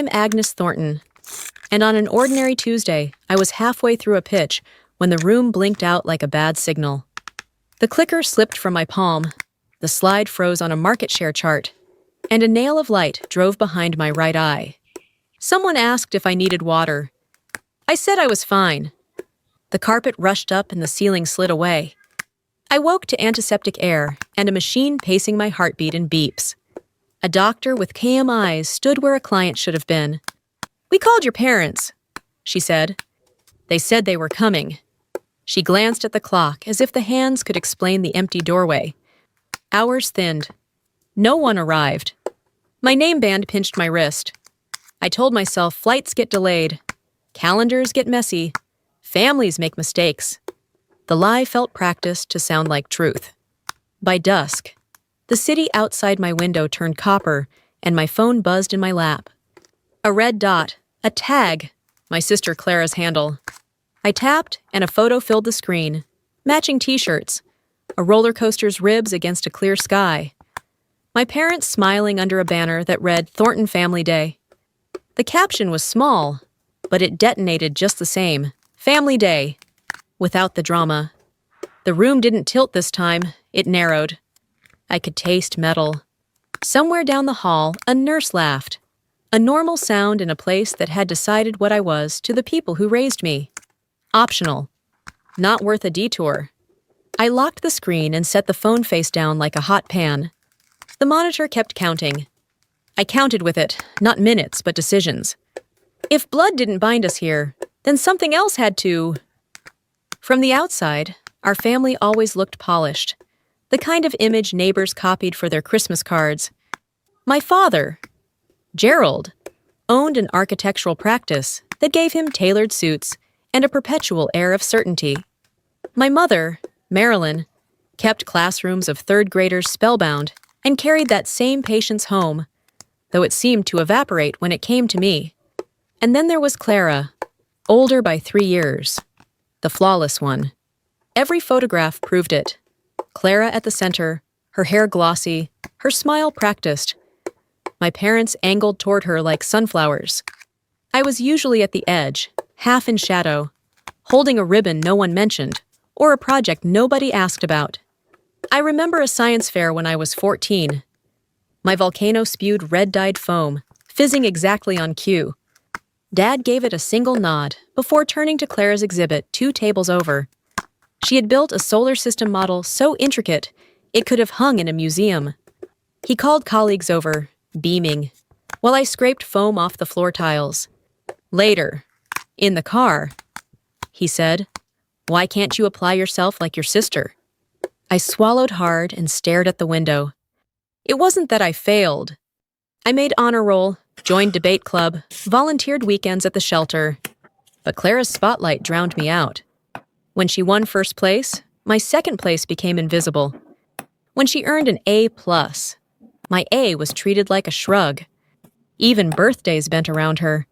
I'm Agnes Thornton, and on an ordinary Tuesday, I was halfway through a pitch when the room blinked out like a bad signal. The clicker slipped from my palm, the slide froze on a market share chart, and a nail of light drove behind my right eye. Someone asked if I needed water. I said I was fine. The carpet rushed up and the ceiling slid away. I woke to antiseptic air and a machine pacing my heartbeat in beeps. A doctor with KM eyes stood where a client should have been. "We called your parents," she said. "They said they were coming." She glanced at the clock as if the hands could explain the empty doorway. Hours thinned. No one arrived. My name band pinched my wrist. I told myself flights get delayed, calendars get messy, families make mistakes. The lie felt practiced to sound like truth. By dusk, the city outside my window turned copper and my phone buzzed in my lap. A red dot, a tag, my sister Clara's handle. I tapped and a photo filled the screen. Matching t-shirts, a roller coaster's ribs against a clear sky. My parents smiling under a banner that read Thornton Family Day. The caption was small, but it detonated just the same. Family Day. Without the drama. The room didn't tilt this time, it narrowed. I could taste metal. Somewhere down the hall, a nurse laughed. A normal sound in a place that had decided what I was to the people who raised me. Optional. Not worth a detour. I locked the screen and set the phone face down like a hot pan. The monitor kept counting. I counted with it, not minutes, but decisions. If blood didn't bind us here, then something else had to. From the outside, our family always looked polished, the kind of image neighbors copied for their Christmas cards. My father, Gerald, owned an architectural practice that gave him tailored suits and a perpetual air of certainty. My mother, Marilyn, kept classrooms of third graders spellbound and carried that same patience home, though it seemed to evaporate when it came to me. And then there was Clara, older by 3 years. The flawless one. Every photograph proved it. Clara at the center, her hair glossy, her smile practiced. My parents angled toward her like sunflowers. I was usually at the edge, half in shadow, holding a ribbon no one mentioned, or a project nobody asked about. I remember a science fair when I was 14. My volcano spewed red-dyed foam, fizzing exactly on cue. Dad gave it a single nod before turning to Clara's exhibit 2 tables over. She had built a solar system model so intricate it could have hung in a museum. He called colleagues over, beaming, while I scraped foam off the floor tiles. Later, in the car, he said, "Why can't you apply yourself like your sister?" I swallowed hard and stared at the window. It wasn't that I failed. I made honor roll, joined debate club, volunteered weekends at the shelter. But Clara's spotlight drowned me out. When she won first place, my second place became invisible. When she earned an A+, my A was treated like a shrug. Even birthdays bent around her.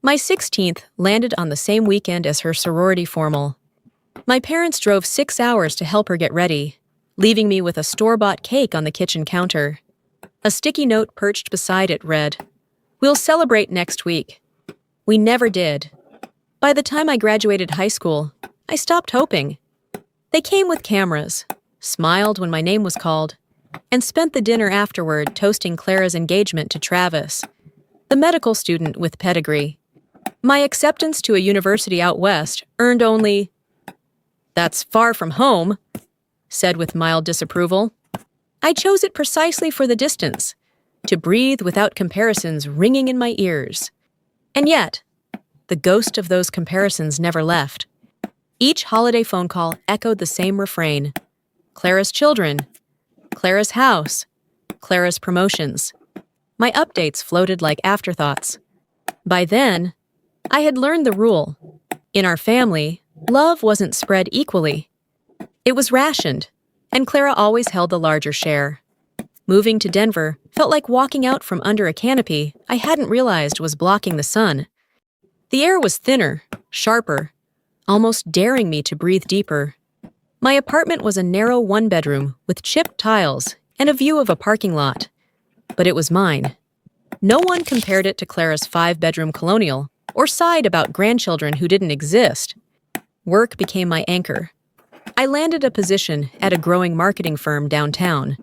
My 16th landed on the same weekend as her sorority formal. My parents drove 6 hours to help her get ready, leaving me with a store-bought cake on the kitchen counter. A sticky note perched beside it read, "We'll celebrate next week." We never did. By the time I graduated high school, I stopped hoping. They came with cameras, smiled when my name was called, and spent the dinner afterward toasting Clara's engagement to Travis, the medical student with pedigree. My acceptance to a university out west earned only, "That's far from home," said with mild disapproval. I chose it precisely for the distance, to breathe without comparisons ringing in my ears. And yet, the ghost of those comparisons never left. Each holiday phone call echoed the same refrain. Clara's children, Clara's house, Clara's promotions. My updates floated like afterthoughts. By then, I had learned the rule. In our family, love wasn't spread equally. It was rationed, and Clara always held the larger share. Moving to Denver felt like walking out from under a canopy I hadn't realized was blocking the sun. The air was thinner, sharper, almost daring me to breathe deeper. My apartment was a narrow one-bedroom with chipped tiles and a view of a parking lot. But it was mine. No one compared it to Clara's 5-bedroom colonial or sighed about grandchildren who didn't exist. Work became my anchor. I landed a position at a growing marketing firm downtown,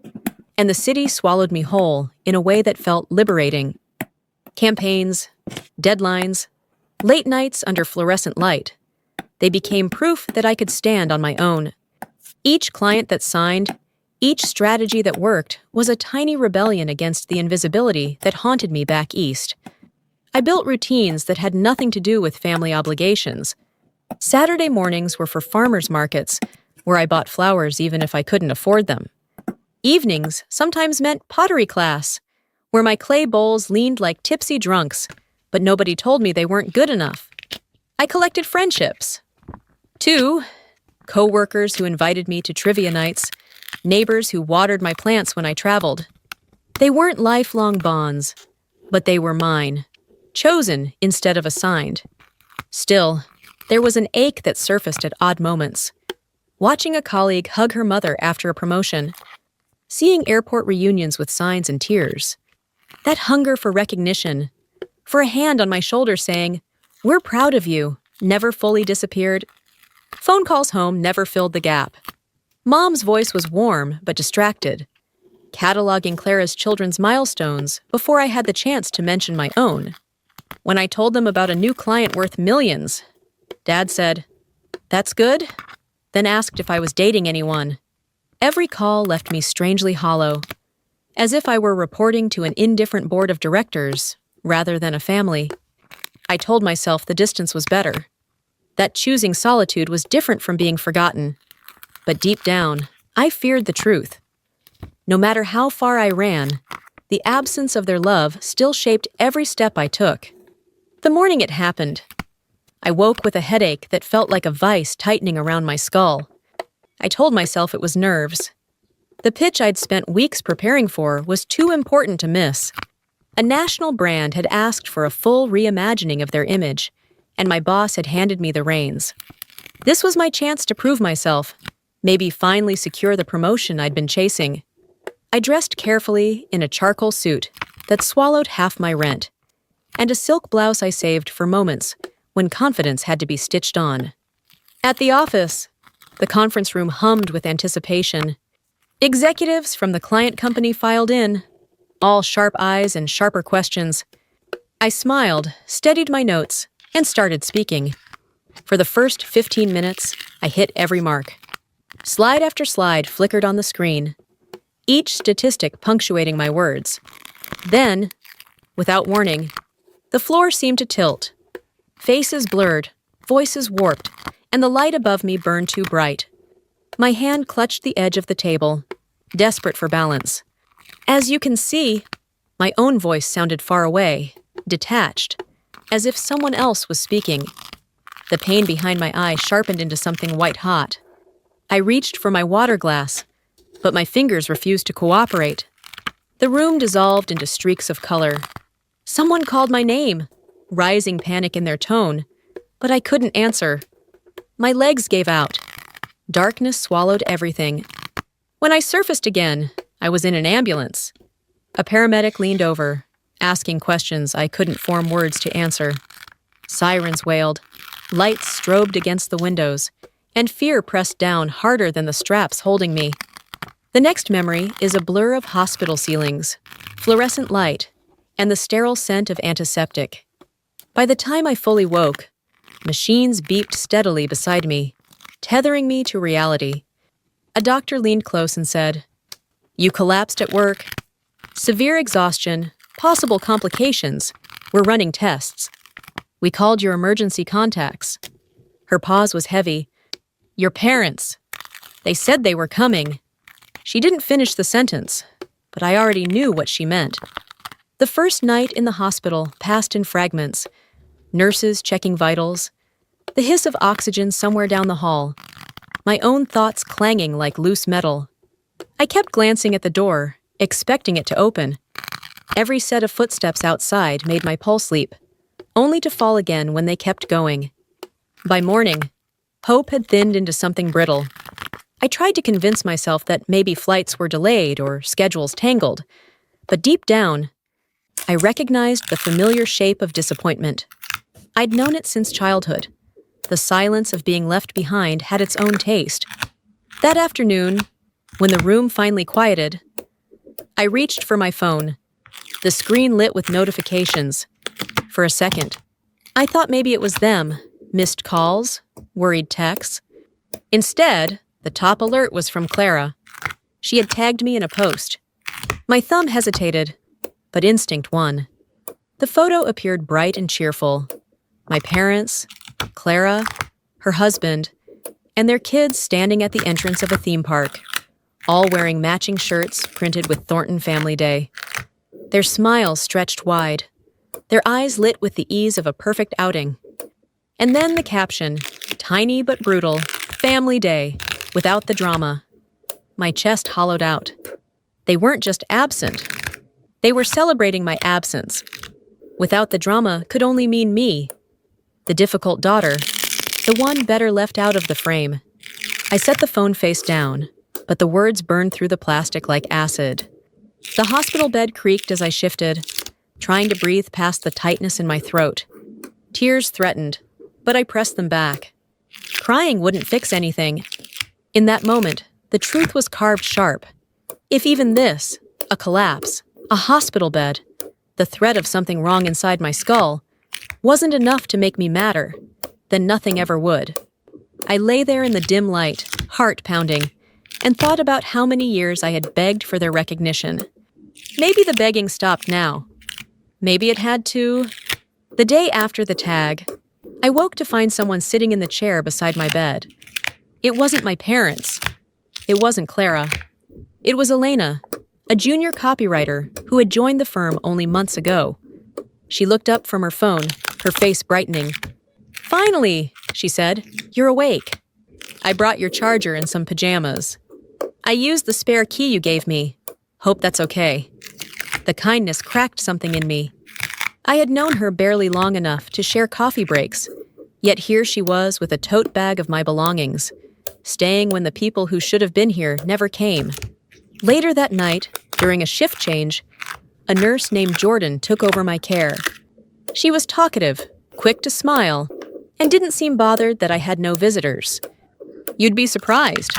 and the city swallowed me whole in a way that felt liberating. Campaigns, deadlines, late nights under fluorescent light. They became proof that I could stand on my own. Each client that signed, each strategy that worked was a tiny rebellion against the invisibility that haunted me back east. I built routines that had nothing to do with family obligations. Saturday mornings were for farmers markets, where I bought flowers even if I couldn't afford them. Evenings sometimes meant pottery class, where my clay bowls leaned like tipsy drunks, but nobody told me they weren't good enough. I collected friendships. 2, co-workers who invited me to trivia nights, neighbors who watered my plants when I traveled. They weren't lifelong bonds, but they were mine, chosen instead of assigned. Still, there was an ache that surfaced at odd moments. Watching a colleague hug her mother after a promotion, seeing airport reunions with signs and tears. That hunger for recognition, for a hand on my shoulder saying, "We're proud of you," never fully disappeared. Phone calls home never filled the gap. Mom's voice was warm but distracted, cataloging Clara's children's milestones before I had the chance to mention my own. When I told them about a new client worth millions, Dad said, "That's good?" Then asked if I was dating anyone. Every call left me strangely hollow, as if I were reporting to an indifferent board of directors rather than a family. I told myself the distance was better, that choosing solitude was different from being forgotten. But deep down, I feared the truth. No matter how far I ran, the absence of their love still shaped every step I took. The morning it happened, I woke with a headache that felt like a vice tightening around my skull. I told myself it was nerves. The pitch I'd spent weeks preparing for was too important to miss. A national brand had asked for a full reimagining of their image, and my boss had handed me the reins. This was my chance to prove myself, maybe finally secure the promotion I'd been chasing. I dressed carefully in a charcoal suit that swallowed half my rent, and a silk blouse I saved for moments when confidence had to be stitched on. At the office, the conference room hummed with anticipation. Executives from the client company filed in, all sharp eyes and sharper questions. I smiled, steadied my notes, and started speaking. For the first 15 minutes, I hit every mark. Slide after slide flickered on the screen, each statistic punctuating my words. Then, without warning, the floor seemed to tilt. Faces blurred, voices warped, and the light above me burned too bright. My hand clutched the edge of the table, desperate for balance. As you can see, my own voice sounded far away, detached, as if someone else was speaking. The pain behind my eye sharpened into something white-hot. I reached for my water glass, but my fingers refused to cooperate. The room dissolved into streaks of color. Someone called my name, rising panic in their tone, but I couldn't answer. My legs gave out. Darkness swallowed everything. When I surfaced again, I was in an ambulance. A paramedic leaned over, asking questions I couldn't form words to answer. Sirens wailed, lights strobed against the windows, and fear pressed down harder than the straps holding me. The next memory is a blur of hospital ceilings, fluorescent light, and the sterile scent of antiseptic. By the time I fully woke, machines beeped steadily beside me, tethering me to reality. A doctor leaned close and said, "You collapsed at work. Severe exhaustion, possible complications. We're running tests. We called your emergency contacts." Her pause was heavy. "Your parents. They said they were coming." She didn't finish the sentence, but I already knew what she meant. The first night in the hospital passed in fragments. Nurses checking vitals, the hiss of oxygen somewhere down the hall, my own thoughts clanging like loose metal. I kept glancing at the door, expecting it to open. Every set of footsteps outside made my pulse leap, only to fall again when they kept going. By morning, hope had thinned into something brittle. I tried to convince myself that maybe flights were delayed or schedules tangled, but deep down, I recognized the familiar shape of disappointment. I'd known it since childhood. The silence of being left behind had its own taste. That afternoon, when the room finally quieted, I reached for my phone. The screen lit with notifications. For a second, I thought maybe it was them. Missed calls, worried texts. Instead, the top alert was from Clara. She had tagged me in a post. My thumb hesitated, but instinct won. The photo appeared bright and cheerful. My parents, Clara, her husband, and their kids standing at the entrance of a theme park, all wearing matching shirts printed with Thornton Family Day. Their smiles stretched wide, their eyes lit with the ease of a perfect outing. And then the caption, tiny but brutal, Family Day, without the drama. My chest hollowed out. They weren't just absent. They were celebrating my absence. Without the drama could only mean me, the difficult daughter, the one better left out of the frame. I set the phone face down, but the words burned through the plastic like acid. The hospital bed creaked as I shifted, trying to breathe past the tightness in my throat. Tears threatened, but I pressed them back. Crying wouldn't fix anything. In that moment, the truth was carved sharp. If even this, a collapse, a hospital bed, the threat of something wrong inside my skull, wasn't enough to make me matter, then nothing ever would. I lay there in the dim light, heart pounding, and thought about how many years I had begged for their recognition. Maybe the begging stopped now. Maybe it had to. The day after the tag, I woke to find someone sitting in the chair beside my bed. It wasn't my parents. It wasn't Clara. It was Elena, a junior copywriter who had joined the firm only months ago. She looked up from her phone, her face brightening. "Finally," she said, "you're awake. I brought your charger and some pajamas. I used the spare key you gave me. Hope that's okay." The kindness cracked something in me. I had known her barely long enough to share coffee breaks, yet here she was with a tote bag of my belongings, staying when the people who should have been here never came. Later that night, during a shift change, a nurse named Jordan took over my care. She was talkative, quick to smile, and didn't seem bothered that I had no visitors. "You'd be surprised,"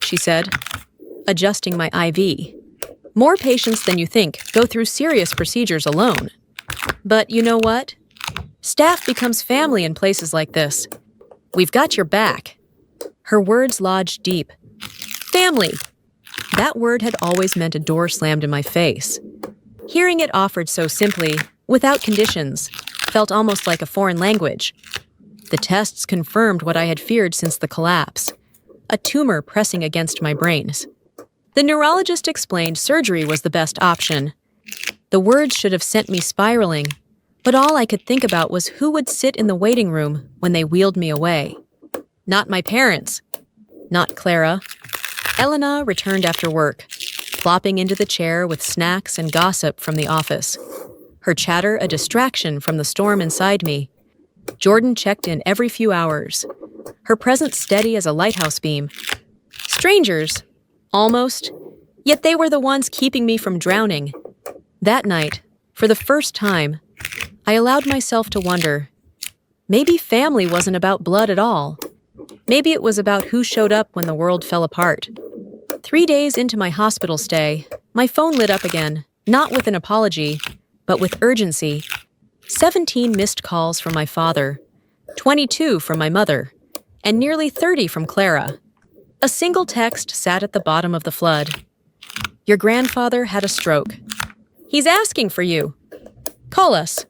she said, adjusting my IV. "More patients than you think go through serious procedures alone. But you know what? Staff becomes family in places like this. We've got your back." Her words lodged deep. Family. That word had always meant a door slammed in my face. Hearing it offered so simply, without conditions, felt almost like a foreign language. The tests confirmed what I had feared since the collapse, a tumor pressing against my brains. The neurologist explained surgery was the best option. The words should have sent me spiraling, but all I could think about was who would sit in the waiting room when they wheeled me away. Not my parents. Not Clara. Elena returned after work, flopping into the chair with snacks and gossip from the office. Her chatter a distraction from the storm inside me. Jordan checked in every few hours, her presence steady as a lighthouse beam. Strangers, almost, yet they were the ones keeping me from drowning. That night, for the first time, I allowed myself to wonder, maybe family wasn't about blood at all. Maybe it was about who showed up when the world fell apart. 3 days into my hospital stay, my phone lit up again, not with an apology, but with urgency. 17 missed calls from my father, 22 from my mother, and nearly 30 from Clara. A single text sat at the bottom of the flood. "Your grandfather had a stroke. He's asking for you. Call us."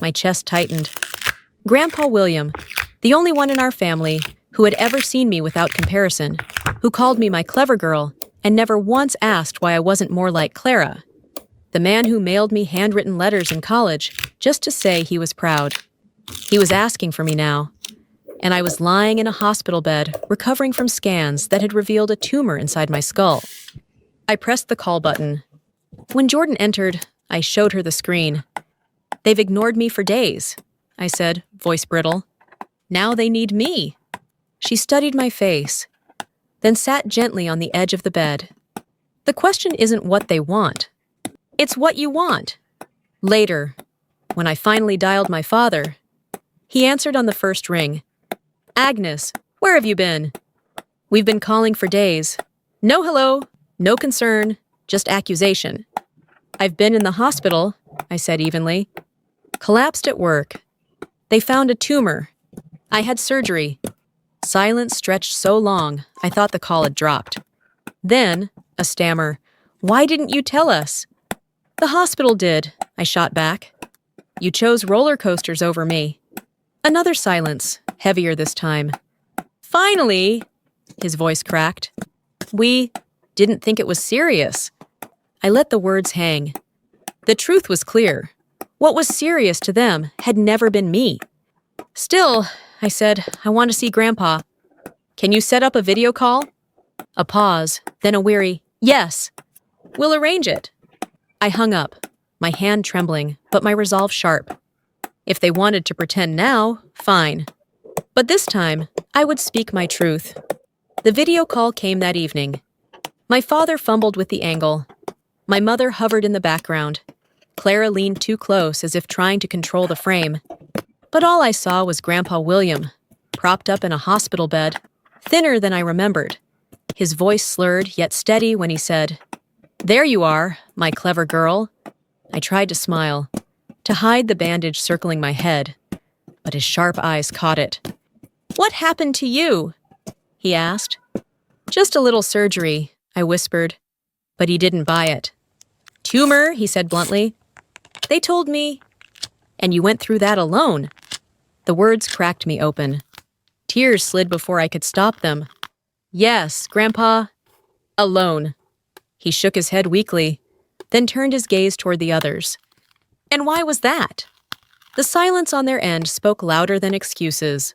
My chest tightened. Grandpa William, the only one in our family who had ever seen me without comparison, who called me my clever girl and never once asked why I wasn't more like Clara. The man who mailed me handwritten letters in college just to say he was proud. He was asking for me now, and I was lying in a hospital bed recovering from scans that had revealed a tumor inside my skull. I pressed the call button. When Jordan entered, I showed her the screen. "They've ignored me for days," I said, voice brittle. "Now they need me." She studied my face, then sat gently on the edge of the bed. "The question isn't what they want. It's what you want." Later, when I finally dialed my father, he answered on the first ring. "Agnes, where have you been? We've been calling for days. No hello, no concern, just accusation." "I've been in the hospital," I said evenly. "Collapsed at work. They found a tumor. I had surgery." Silence stretched so long, I thought the call had dropped. Then, a stammer, "Why didn't you tell us?" "The hospital did," I shot back. "You chose roller coasters over me." Another silence, heavier this time. "Finally," his voice cracked. "We didn't think it was serious." I let the words hang. The truth was clear. What was serious to them had never been me. "Still," I said, "I want to see Grandpa. Can you set up a video call?" A pause, then a weary, "Yes." "We'll arrange it." I hung up, my hand trembling, but my resolve sharp. If they wanted to pretend now, fine. But this time, I would speak my truth. The video call came that evening. My father fumbled with the angle. My mother hovered in the background. Clara leaned too close as if trying to control the frame. But all I saw was Grandpa William, propped up in a hospital bed, thinner than I remembered. His voice slurred yet steady when he said, "There you are, my clever girl." I tried to smile, to hide the bandage circling my head, but his sharp eyes caught it. "What happened to you?" he asked. "Just a little surgery," I whispered, but he didn't buy it. "Tumor," he said bluntly. "They told me." "And you went through that alone." The words cracked me open. Tears slid before I could stop them. "Yes, Grandpa, alone." He shook his head weakly, then turned his gaze toward the others. "And why was that?" The silence on their end spoke louder than excuses.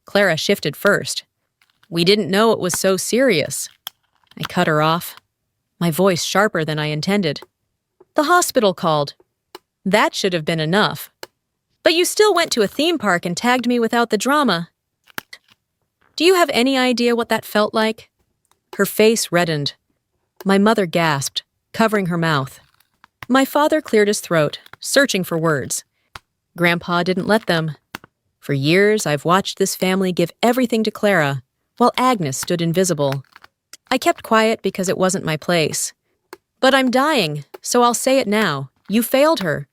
Clara shifted first. "We didn't know it was so serious." I cut her off, my voice sharper than I intended. "The hospital called. That should have been enough. But you still went to a theme park and tagged me without the drama. Do you have any idea what that felt like?" Her face reddened. My mother gasped, covering her mouth. My father cleared his throat, searching for words. Grandpa didn't let them. For years, I've watched this family give everything to Clara, while Agnes stood invisible. I kept quiet because it wasn't my place. "But I'm dying, so I'll say it now. You failed her."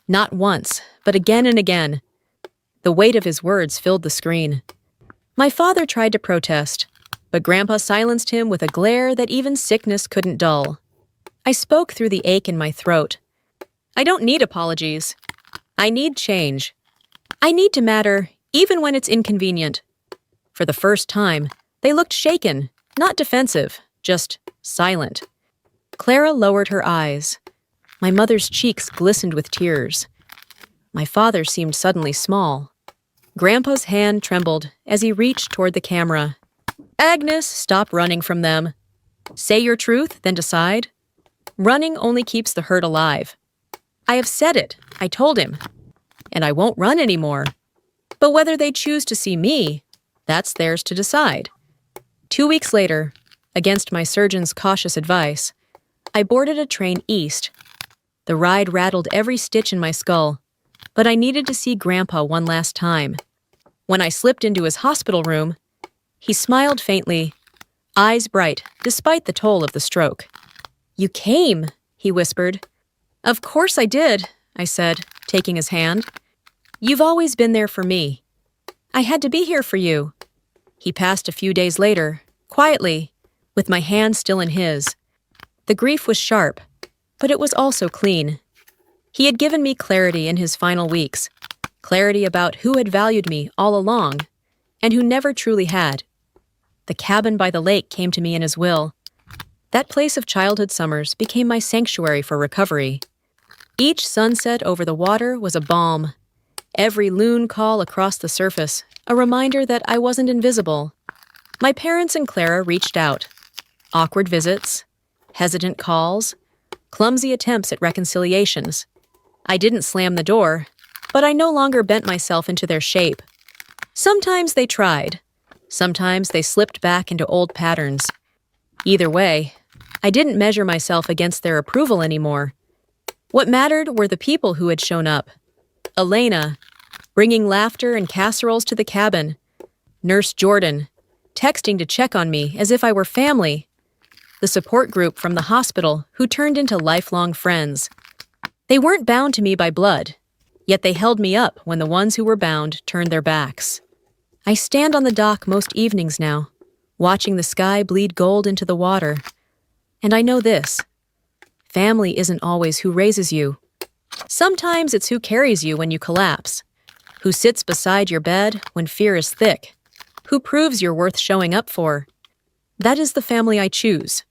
Not once, but again and again. The weight of his words filled the screen. My father tried to protest, but Grandpa silenced him with a glare that even sickness couldn't dull. I spoke through the ache in my throat. "I don't need apologies. I need change. I need to matter, even when it's inconvenient." For the first time, they looked shaken, not defensive, just silent. Clara lowered her eyes. My mother's cheeks glistened with tears. My father seemed suddenly small. Grandpa's hand trembled as he reached toward the camera. "Agnes, stop running from them. Say your truth, then decide. Running only keeps the hurt alive." I have said it, I told him. And I won't run anymore. But whether they choose to see me, that's theirs to decide. 2 weeks later, against my surgeon's cautious advice, I boarded a train east. The ride rattled every stitch in my skull, but I needed to see Grandpa one last time. When I slipped into his hospital room, he smiled faintly, eyes bright despite the toll of the stroke. "You came," he whispered. "Of course I did," I said, taking his hand. "You've always been there for me. I had to be here for you." He passed a few days later, quietly, with my hand still in his. The grief was sharp, but it was also clean. He had given me clarity in his final weeks, clarity about who had valued me all along, and who never truly had. The cabin by the lake came to me in his will. That place of childhood summers became my sanctuary for recovery. Each sunset over the water was a balm. Every loon call across the surface, a reminder that I wasn't invisible. My parents and Clara reached out. Awkward visits, hesitant calls, clumsy attempts at reconciliations. I didn't slam the door, but I no longer bent myself into their shape. Sometimes they tried. Sometimes they slipped back into old patterns. Either way, I didn't measure myself against their approval anymore. What mattered were the people who had shown up. Elena, bringing laughter and casseroles to the cabin. Nurse Jordan, texting to check on me as if I were family. The support group from the hospital who turned into lifelong friends. They weren't bound to me by blood, yet they held me up when the ones who were bound turned their backs. I stand on the dock most evenings now, watching the sky bleed gold into the water. And I know this: family isn't always who raises you. Sometimes it's who carries you when you collapse, who sits beside your bed when fear is thick, who proves you're worth showing up for. That is the family I choose.